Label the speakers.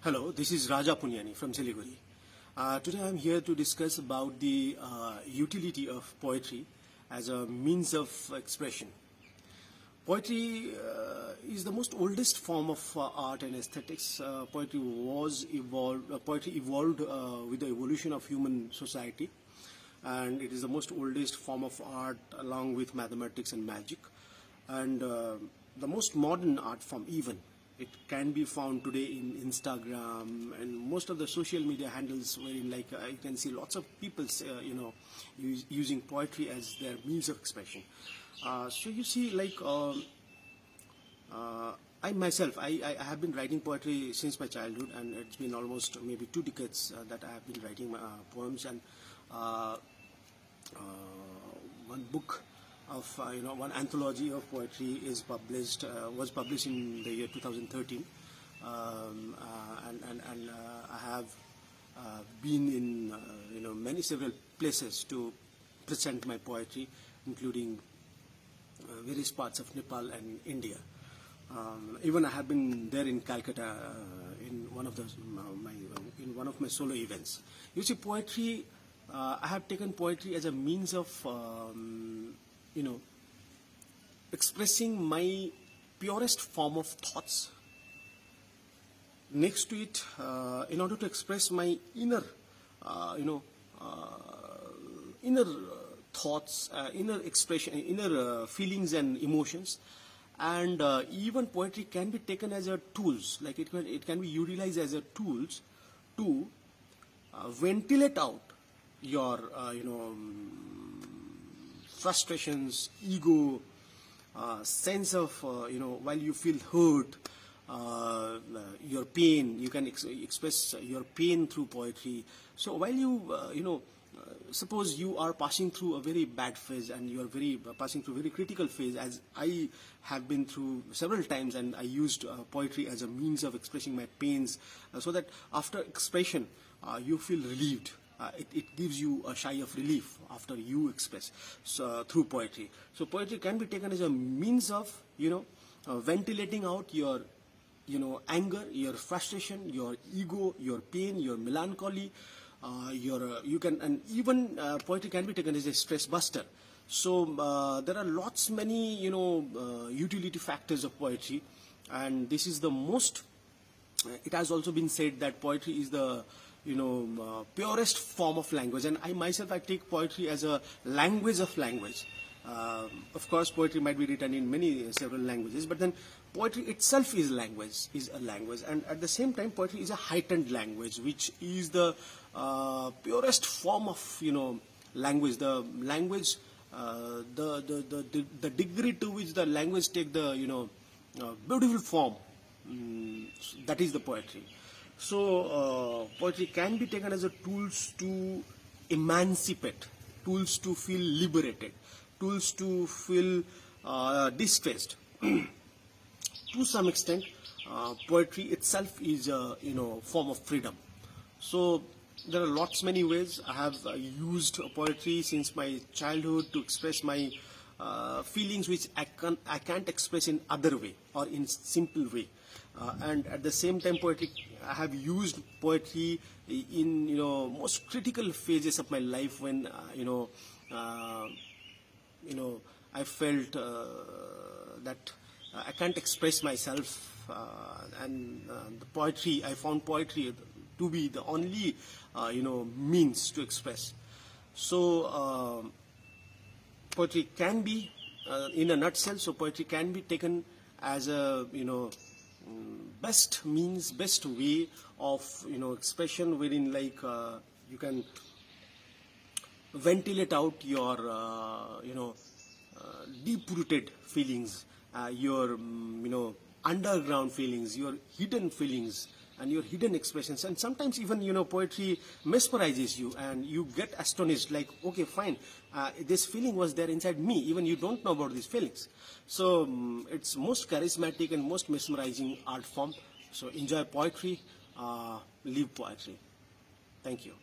Speaker 1: Hello, this is Rajaa from Siliguri. Today I am here to discuss about the utility of poetry as a means of expression. Poetry is the most oldest form of art and aesthetics. Poetry evolved with the evolution of human society, and it is the most oldest form of art along with mathematics and magic, and the most modern art form even. It can be found today in Instagram and most of the social media handles, wherein you can see lots of people, using poetry as their means of expression. So you see, I myself, I have been writing poetry since my childhood, and it's been almost maybe 2 decades that I have been writing poems, and one book of one anthology of poetry was published in the year 2013, and I have been in several places to present my poetry, including various parts of Nepal and India. Even I have been there in Calcutta in one of my solo events. You see, poetry. I have taken poetry as a means of expressing my purest form of thoughts. Next to it, in order to express my inner thoughts, inner expression, inner feelings and emotions. And even poetry can be taken as a tools, like it can be utilized as a tools to ventilate out your frustrations, ego, sense of while you feel hurt, your pain. You can express your pain through poetry. So while you suppose you are passing through a very bad phase, and you are passing through a very critical phase, as I have been through several times, and I used poetry as a means of expressing my pains, so that after expression you feel relieved. It gives you a sigh of relief after you express through poetry. So poetry can be taken as a means of ventilating out your anger, your frustration, your ego, your pain, your melancholy. And even poetry can be taken as a stress buster. So there are many utility factors of poetry, and this is the most. It has also been said that poetry is the purest form of language, and I myself, I take poetry as a language of language. Of course, poetry might be written in several languages, but then poetry itself is a language, and at the same time, poetry is a heightened language, which is the purest form of language. The language, the degree to which the language take the beautiful form, that is the poetry. So poetry can be taken as a tools to emancipate, tools to feel liberated, tools to feel distressed. To some extent, poetry itself is a form of freedom. So there are many ways I have used poetry since my childhood to express my feelings, which I can't express in other way or in simple way. And at the same time, I have used poetry in most critical phases of my life, when I felt that I can't express myself, and I found poetry to be the only means to express. So poetry can be, in a nutshell, so poetry can be taken as a best way of expression, wherein you can ventilate out your deep-rooted feelings, your underground feelings, your hidden feelings, and your hidden expressions. And sometimes even poetry mesmerizes you, and you get astonished, like, okay, fine, this feeling was there inside me, even you don't know about these feelings. So it's most charismatic and most mesmerizing art form. So enjoy poetry, live poetry. Thank you.